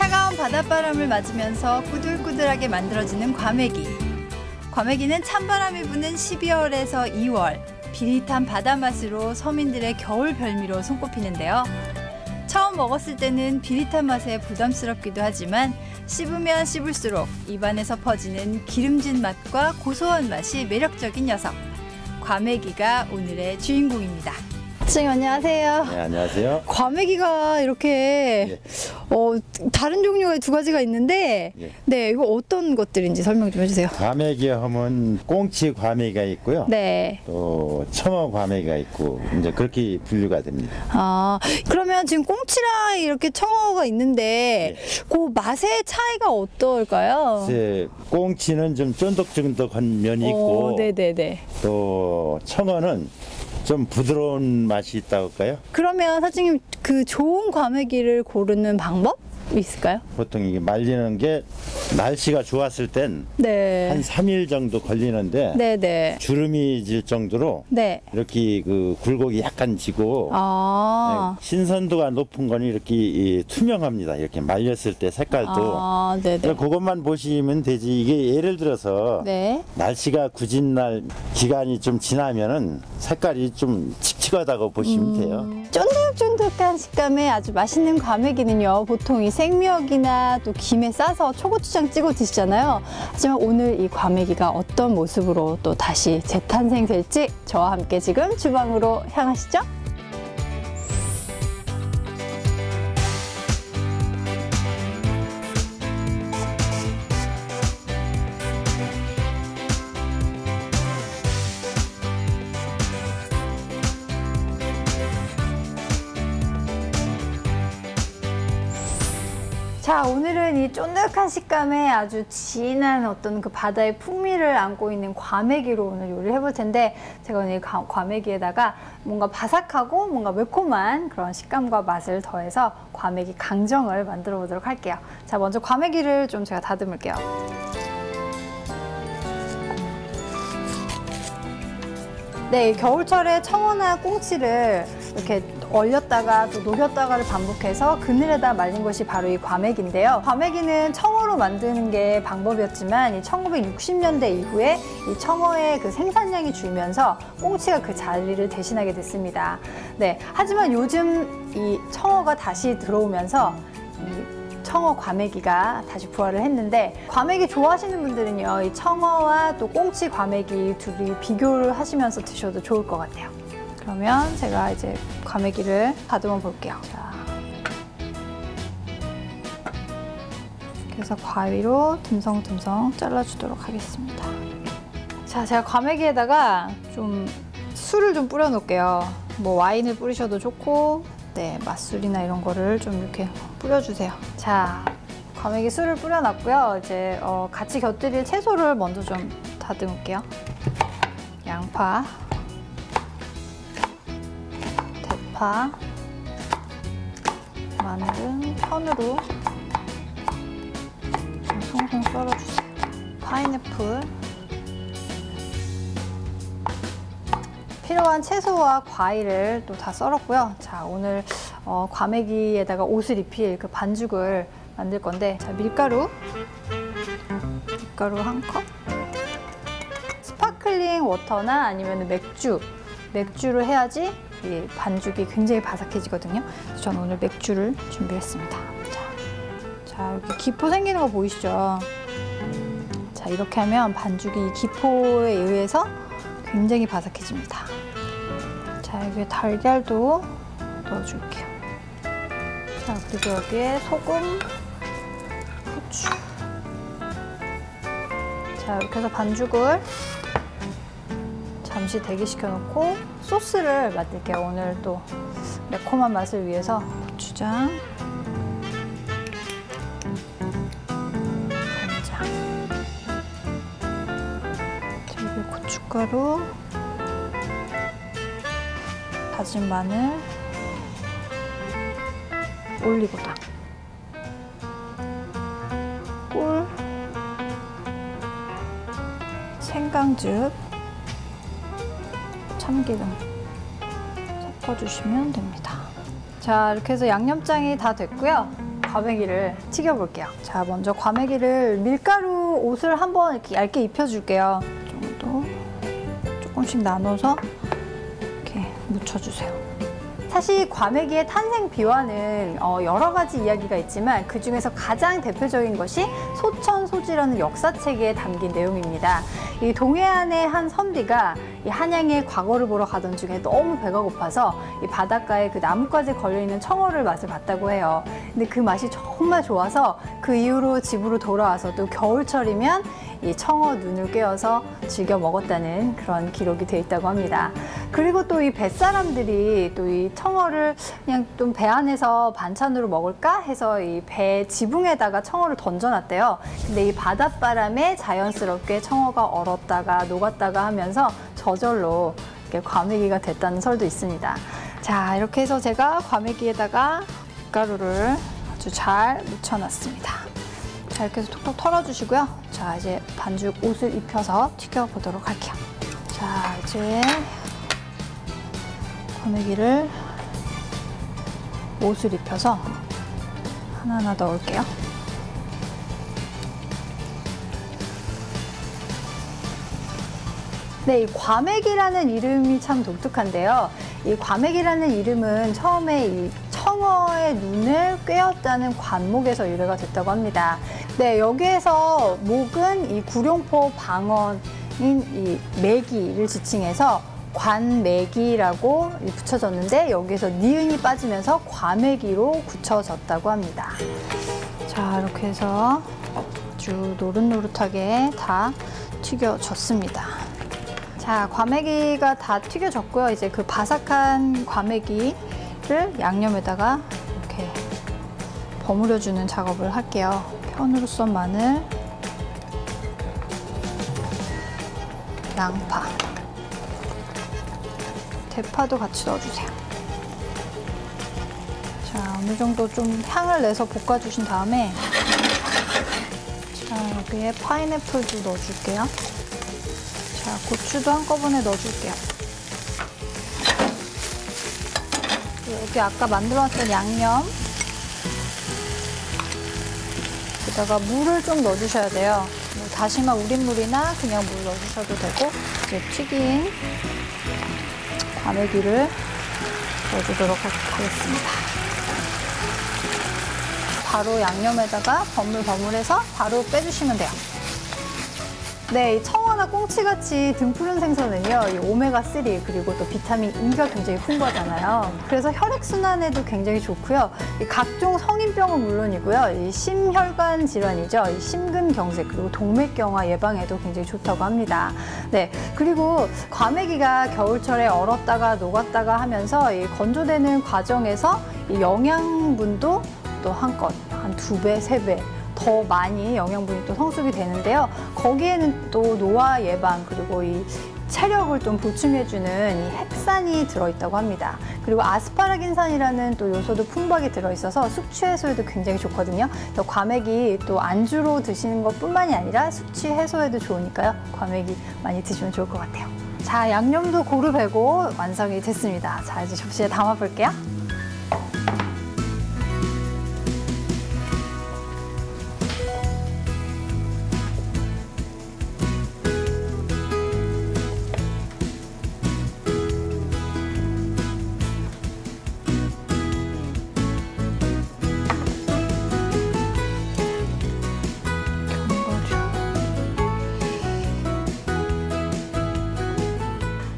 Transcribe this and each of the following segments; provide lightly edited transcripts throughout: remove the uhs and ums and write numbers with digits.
차가운 바닷바람을 맞으면서 꾸들꾸들하게 만들어지는 과메기. 과메기는 찬바람이 부는 12월에서 2월, 비릿한 바다 맛으로 서민들의 겨울 별미로 손꼽히는데요. 처음 먹었을 때는 비릿한 맛에 부담스럽기도 하지만 씹으면 씹을수록 입안에서 퍼지는 기름진 맛과 고소한 맛이 매력적인 녀석. 과메기가 오늘의 주인공입니다. 선생님 안녕하세요. 네, 안녕하세요. 과메기가 이렇게 다른 종류가 두 가지가 있는데 네, 이거 어떤 것들인지 설명 좀 해주세요. 과메기 하면 꽁치 과메기가 있고요. 네. 또 청어 과메기가 있고 이제 그렇게 분류가 됩니다. 아, 그러면 지금 꽁치랑 이렇게 청어가 있는데 그 맛의 차이가 어떨까요? 꽁치는 좀 쫀득쫀득한 면이 있고 네네네. 또 청어는 좀 부드러운 맛이 있다고 할까요? 그러면 사장님 그 좋은 과메기를 고르는 방법 있을까요? 보통 이게 말리는 게 날씨가 좋았을 땐 한 3일 정도 걸리는데 주름이 질 정도로 이렇게 그 굴곡이 약간 지고 신선도가 높은 건 이렇게 투명합니다. 이렇게 말렸을 때 색깔도 그것만 보시면 되지. 이게 예를 들어서 날씨가 굳은 날 기간이 좀 지나면은 색깔이 좀 칙칙하다고 보시면 돼요. 쫀득쫀득한 식감의 아주 맛있는 과메기는요, 보통 이 생미역이나 또 김에 싸서 초고추장 찍어 드시잖아요. 하지만 오늘 이 과메기가 어떤 모습으로 또 다시 재탄생될지 저와 함께 지금 주방으로 향하시죠. 자, 오늘은 이 쫀득한 식감에 아주 진한 어떤 그 바다의 풍미를 안고 있는 과메기로 오늘 요리를 해볼 텐데, 제가 오늘 과메기에다가 뭔가 바삭하고 뭔가 매콤한 그런 식감과 맛을 더해서 과메기 강정을 만들어 보도록 할게요. 자, 먼저 과메기를 좀 제가 다듬을게요. 네, 겨울철에 청어나 꽁치를 이렇게 얼렸다가 또 녹였다가를 반복해서 그늘에다 말린 것이 바로 이 과메기인데요. 과메기는 청어로 만드는 게 방법이었지만 이 1960년대 이후에 이 청어의 그 생산량이 줄면서 꽁치가 그 자리를 대신하게 됐습니다. 네, 하지만 요즘 이 청어가 다시 들어오면서 이 청어 과메기가 다시 부활을 했는데, 과메기 좋아하시는 분들은요, 이 청어와 또 꽁치 과메기 둘이 비교를 하시면서 드셔도 좋을 것 같아요. 그러면 제가 이제 과메기를 다듬어 볼게요. 자, 그래서 가위로 듬성듬성 잘라주도록 하겠습니다. 자, 제가 과메기에다가 좀 술을 좀 뿌려 놓을게요. 뭐 와인을 뿌리셔도 좋고, 네, 맛술이나 이런 거를 좀 이렇게 뿌려주세요. 자, 과메기 술을 뿌려놨고요. 이제 같이 곁들일 채소를 먼저 좀 다듬을게요. 양파, 대파, 마늘은 편으로 좀 송송 썰어주세요. 파인애플, 필요한 채소와 과일을 또 다 썰었고요. 자, 오늘 과메기에다가 옷을 입힐 그 반죽을 만들 건데, 자, 밀가루 한 컵, 스파클링 워터나 아니면 맥주를 해야지 이 반죽이 굉장히 바삭해지거든요. 그래서 저는 오늘 맥주를 준비했습니다. 자, 이렇게 기포 생기는 거 보이시죠? 자, 이렇게 하면 반죽이 이 기포에 의해서 굉장히 바삭해집니다. 자, 여기에 달걀도 넣어줄게요. 자, 그리고 여기에 소금, 후추. 자, 이렇게 해서 반죽을 잠시 대기시켜 놓고 소스를 만들게요. 오늘 또 매콤한 맛을 위해서 고추장, 간장, 그리고 고춧가루, 다진 마늘, 올리고당, 꿀, 생강즙, 참기름 섞어주시면 됩니다. 자, 이렇게 해서 양념장이 다 됐고요. 과메기를 튀겨볼게요. 자, 먼저 과메기를 밀가루 옷을 한번 이렇게 얇게 입혀줄게요. 이 정도 조금씩 나눠서 이렇게 묻혀주세요. 사실 과메기의 탄생 비화는 여러 가지 이야기가 있지만 그 중에서 가장 대표적인 것이 소천소지라는 역사책에 담긴 내용입니다. 이 동해안의 한 선비가 이 한양의 과거를 보러 가던 중에 너무 배가 고파서 이 바닷가에 그 나뭇가지에 걸려있는 청어를 맛을 봤다고 해요. 근데 그 맛이 정말 좋아서 그 이후로 집으로 돌아와서도 겨울철이면 이 청어 눈을 꿰어서 즐겨 먹었다는 그런 기록이 되어 있다고 합니다. 그리고 또 이 뱃사람들이 또 이 청어를 그냥 좀 배 안에서 반찬으로 먹을까 해서 이 배 지붕에다가 청어를 던져놨대요. 근데 이 바닷바람에 자연스럽게 청어가 얼었다가 녹았다가 하면서 저절로 이렇게 과메기가 됐다는 설도 있습니다. 자, 이렇게 해서 제가 과메기에다가 밀가루를 아주 잘 묻혀놨습니다. 자, 이렇게 해서 톡톡 털어주시고요. 자, 이제 반죽 옷을 입혀서 튀겨보도록 할게요. 자, 이제 과메기를 옷을 입혀서 하나하나 넣을게요. 네, 이 과메기라는 이름이 참 독특한데요. 이 과메기라는 이름은 처음에 이 청어의 눈을 꿰었다는 관목에서 유래가 됐다고 합니다. 네, 여기에서 목은 이 구룡포 방언인 이 매기를 지칭해서 관매기라고 붙여졌는데 여기에서 니은이 빠지면서 과메기로 굳혀졌다고 합니다. 자, 이렇게 해서 아주 노릇노릇하게 다 튀겨졌습니다. 자, 과메기가 다 튀겨졌고요. 이제 그 바삭한 과메기를 양념에다가 이렇게 버무려주는 작업을 할게요. 편으로 썬 마늘, 양파, 대파도 같이 넣어주세요. 자, 어느 정도 좀 향을 내서 볶아주신 다음에 자, 여기에 파인애플도 넣어줄게요. 자, 고추도 한꺼번에 넣어줄게요. 여기 아까 만들어놨던 양념 여기다가 물을 좀 넣어주셔야 돼요. 뭐 다시마 우린물이나 그냥 물 넣어주셔도 되고 이제 튀긴 과메기를 넣어주도록 하겠습니다. 바로 양념에다가 버물버물해서 바로 빼주시면 돼요. 네, 이 청어나 꽁치같이 등푸른 생선은요, 이 오메가3 그리고 또 비타민 E가 굉장히 풍부하잖아요. 그래서 혈액순환에도 굉장히 좋고요. 이 각종 성인병은 물론이고요. 이 심혈관 질환이죠. 이 심근경색 그리고 동맥경화 예방에도 굉장히 좋다고 합니다. 네, 그리고 과메기가 겨울철에 얼었다가 녹았다가 하면서 이 건조되는 과정에서 이 영양분도 또 한껏 한 2배, 3배 더 많이 영양분이 또 성숙이 되는데요. 거기에는 또 노화 예방 그리고 이 체력을 좀 보충해주는 이 햅산이 들어있다고 합니다. 그리고 아스파라긴산이라는 또 요소도 풍부하게 들어있어서 숙취 해소에도 굉장히 좋거든요. 그래서 과메기 또 안주로 드시는 것뿐만이 아니라 숙취 해소에도 좋으니까요. 과메기 많이 드시면 좋을 것 같아요. 자, 양념도 고루 배고 완성이 됐습니다. 자, 이제 접시에 담아볼게요.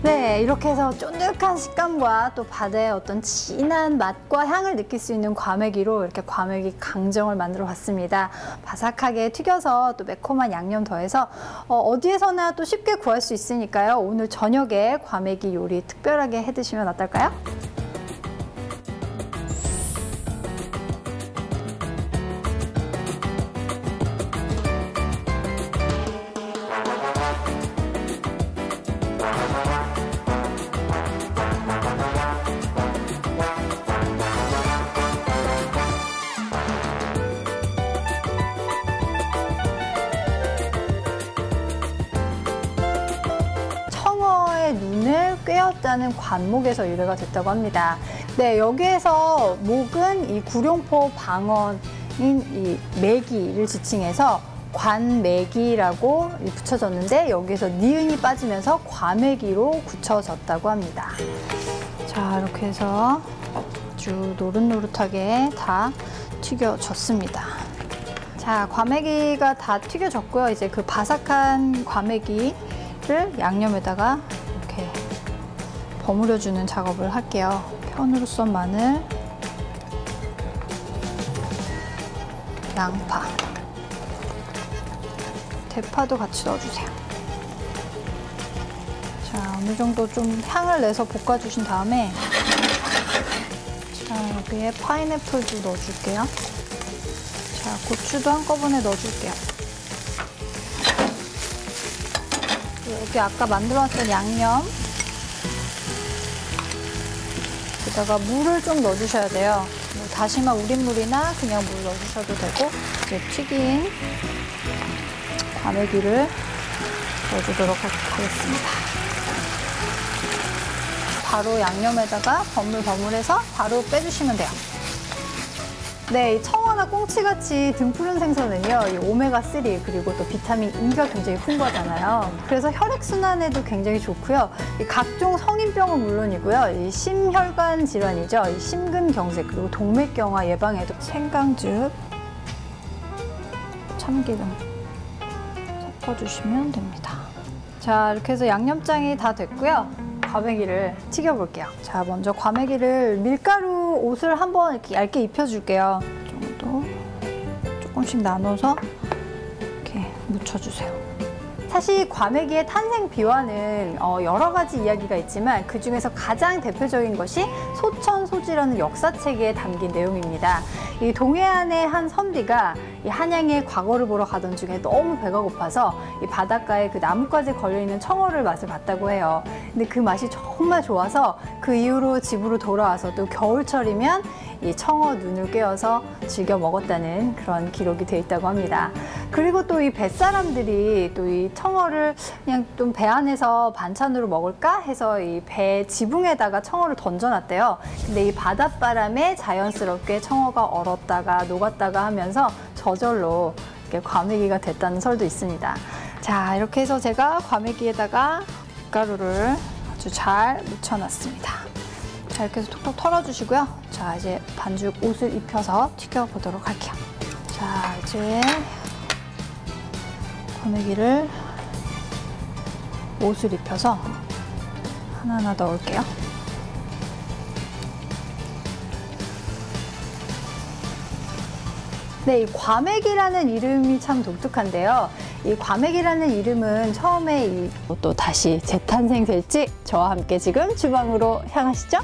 네, 이렇게 해서 쫀득한 식감과 또 바다의 어떤 진한 맛과 향을 느낄 수 있는 과메기로 이렇게 과메기 강정을 만들어 봤습니다. 바삭하게 튀겨서 또 매콤한 양념 더해서 어디에서나 또 쉽게 구할 수 있으니까요. 오늘 저녁에 과메기 요리 특별하게 해 드시면 어떨까요? 눈을 꿰었다는 관목에서 유래가 됐다고 합니다. 네, 여기에서 목은 이 구룡포 방언인 이 매기를 지칭해서 관매기라고 붙여졌는데 여기서 니은이 빠지면서 과매기로 굳혀졌다고 합니다. 자, 이렇게 해서 아주 노릇노릇하게 다 튀겨졌습니다. 자, 과메기가 다 튀겨졌고요. 이제 그 바삭한 과메기를 양념에다가 이렇게 버무려주는 작업을 할게요. 편으로 썬 마늘, 양파, 대파도 같이 넣어주세요. 자, 어느 정도 좀 향을 내서 볶아주신 다음에 자, 여기에 파인애플도 넣어줄게요. 자, 고추도 한꺼번에 넣어줄게요. 여기 아까 만들어놨던 양념 여기다가 물을 좀 넣어주셔야 돼요. 뭐 다시마 우린물이나 그냥 물 넣어주셔도 되고 이제 튀긴 과메기를 넣어주도록 하겠습니다. 바로 양념에다가 버물버물해서 바로 빼주시면 돼요. 네, 이 청어나 꽁치같이 등푸른 생선은요, 이 오메가3 그리고 또 비타민 E가 굉장히 풍부하잖아요. 그래서 혈액순환에도 굉장히 좋고요. 이 각종 성인병은 물론이고요. 이 심혈관 질환이죠. 이 심근경색 그리고 동맥경화 예방에도 생강즙, 참기름 섞어주시면 됩니다. 자, 이렇게 해서 양념장이 다 됐고요. 과메기를 튀겨볼게요. 자, 먼저 과메기를 밀가루 옷을 한번 이렇게 얇게 입혀줄게요. 이 정도 조금씩 나눠서 이렇게 묻혀주세요. 사실 과메기의 탄생 비화는 여러 가지 이야기가 있지만 그 중에서 가장 대표적인 것이 소천소지라는 역사책에 담긴 내용입니다. 이 동해안의 한 선비가 이 한양의 과거를 보러 가던 중에 너무 배가 고파서 이 바닷가에 그 나뭇가지에 걸려있는 청어를 맛을 봤다고 해요. 근데 그 맛이 정말 좋아서 그 이후로 집으로 돌아와서 또 겨울철이면 이 청어 눈을 꿰어서 즐겨 먹었다는 그런 기록이 돼 있다고 합니다. 그리고 또 이 뱃사람들이 또 이 청어를 그냥 좀 배 안에서 반찬으로 먹을까 해서 이 배 지붕에다가 청어를 던져놨대요. 근데 이 바닷바람에 자연스럽게 청어가 얼었다가 녹았다가 하면서 저절로 이렇게 과메기가 됐다는 설도 있습니다. 자, 이렇게 해서 제가 과메기에다가 밀가루를 아주 잘 묻혀놨습니다. 자, 이렇게 해서 톡톡 털어주시고요. 자, 이제 반죽 옷을 입혀서 튀겨보도록 할게요. 자, 이제 과메기를 옷을 입혀서 하나하나 넣을게요. 네, 이 과메기라는 이름이 참 독특한데요. 이 과메기라는 이름은 처음에 또 다시 재탄생될지 저와 함께 지금 주방으로 향하시죠.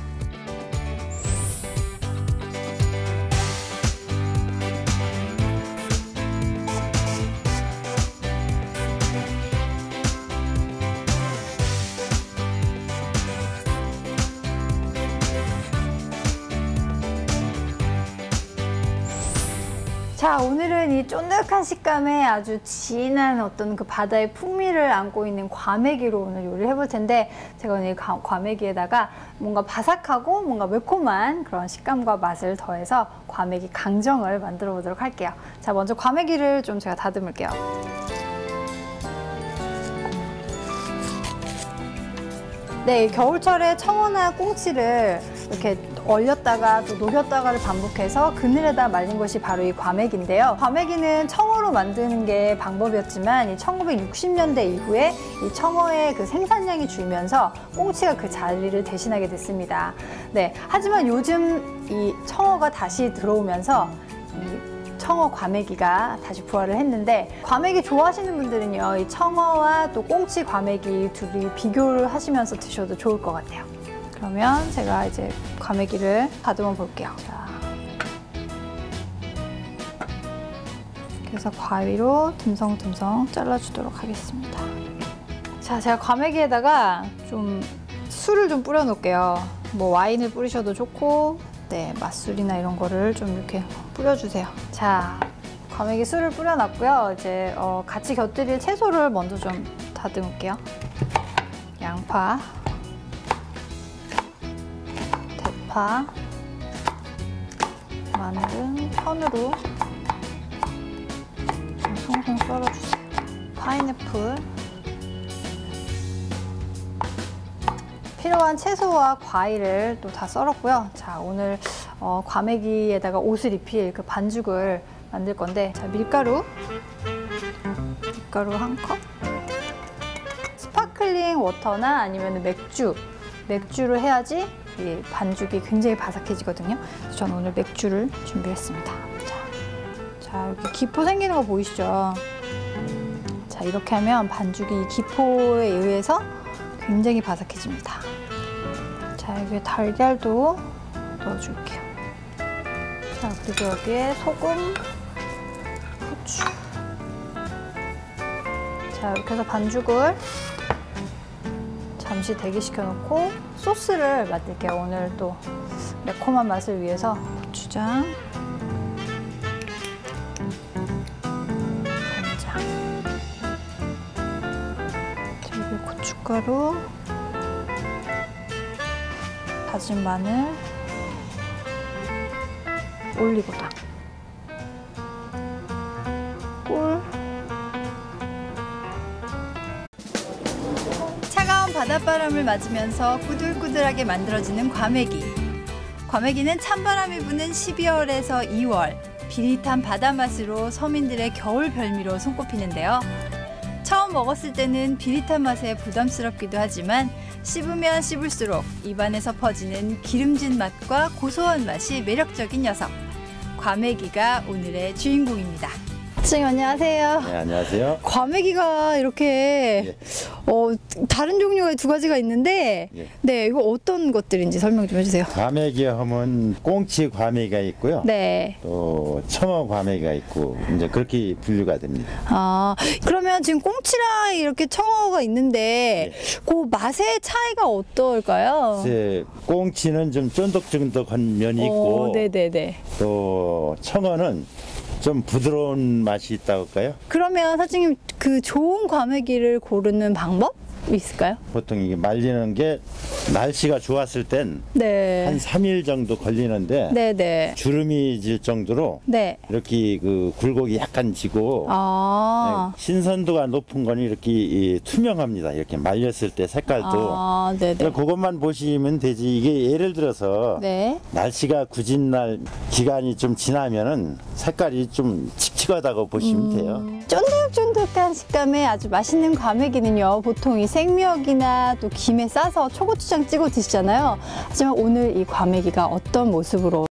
자, 오늘은 이 쫀득한 식감에 아주 진한 어떤 그 바다의 풍미를 안고 있는 과메기로 오늘 요리를 해볼 텐데 제가 오늘 과메기에다가 뭔가 바삭하고 뭔가 매콤한 그런 식감과 맛을 더해서 과메기 강정을 만들어 보도록 할게요. 자, 먼저 과메기를 좀 제가 다듬을게요. 네, 겨울철에 청어나 꽁치를 이렇게 얼렸다가 또 녹였다가를 반복해서 그늘에다 말린 것이 바로 이 과메기인데요. 과메기는 청어로 만드는 게 방법이었지만 이 1960년대 이후에 이 청어의 그 생산량이 줄면서 꽁치가 그 자리를 대신하게 됐습니다. 네, 하지만 요즘 이 청어가 다시 들어오면서 이 청어 과메기가 다시 부활을 했는데 과메기 좋아하시는 분들은요, 이 청어와 또 꽁치 과메기 둘이 비교를 하시면서 드셔도 좋을 것 같아요. 그러면 제가 이제 과메기를 다듬어 볼게요. 자, 그래서 가위로 듬성듬성 잘라주도록 하겠습니다. 자, 제가 과메기에다가 좀 술을 좀 뿌려 놓을게요. 뭐 와인을 뿌리셔도 좋고, 네, 맛술이나 이런 거를 좀 이렇게 뿌려주세요. 자, 과메기 술을 뿌려놨고요. 이제 같이 곁들일 채소를 먼저 좀 다듬을게요. 양파, 대파, 마늘은 편으로 썰어주세요. 파인애플. 필요한 채소와 과일을 또 다 썰었고요. 자, 오늘 과메기에다가 옷을 입힐 그 반죽을 만들 건데, 자, 밀가루 한 컵. 스파클링 워터나 아니면 맥주로 해야지 이 반죽이 굉장히 바삭해지거든요. 그래서 저는 오늘 맥주를 준비했습니다. 자, 여기 기포 생기는 거 보이시죠? 자, 이렇게 하면 반죽이 이 기포에 의해서 굉장히 바삭해집니다. 자, 여기에 달걀도 넣어줄게요. 자, 그리고 여기에 소금, 후추. 자, 이렇게 해서 반죽을 잠시 대기시켜 놓고 소스를 만들게요. 오늘 또 매콤한 맛을 위해서 고추장, 간장, 자, 여기 고춧가루, 다진 마늘, 올리고당, 꿀. 차가운 바닷바람을 맞으면서 꾸들꾸들하게 만들어지는 과메기. 과메기는 찬바람이 부는 12월에서 2월, 비릿한 바다맛으로 서민들의 겨울 별미로 손꼽히는데요. 처음 먹었을 때는 비릿한 맛에 부담스럽기도 하지만 씹으면 씹을수록 입안에서 퍼지는 기름진 맛과 고소한 맛이 매력적인 녀석. 과메기가 오늘의 주인공입니다. 선생님 안녕하세요. 네, 안녕하세요. 과메기가 이렇게 다른 종류의 두 가지가 있는데 네, 이거 어떤 것들인지 설명 좀 해주세요. 과메기 하면 꽁치 과메기가 있고요. 네. 또 청어 과메기가 있고 이제 그렇게 분류가 됩니다. 아, 그러면 지금 꽁치랑 이렇게 청어가 있는데 그 맛의 차이가 어떨까요? 꽁치는 좀 쫀득쫀득한 면이 있고 네네네. 또 청어는 좀 부드러운 맛이 있다고 할까요? 그러면 사장님 그 좋은 과메기를 고르는 방법 있을까요? 보통 이게 말리는 게 날씨가 좋았을 땐 한 3일 정도 걸리는데 주름이 질 정도로 이렇게 그 굴곡이 약간 지고 신선도가 높은 거는 이렇게 투명합니다. 이렇게 말렸을 때 색깔도 그것만 보시면 되지. 이게 예를 들어서 날씨가 굳은 날 기간이 좀 지나면은 색깔이 좀 칙칙하다고 보시면 돼요. 쫀득쫀득한 식감의 아주 맛있는 과메기는요, 보통 이 생미역이나 또 김에 싸서 초고추장 찍어 드시잖아요. 하지만 오늘 이 과메기가 어떤 모습으로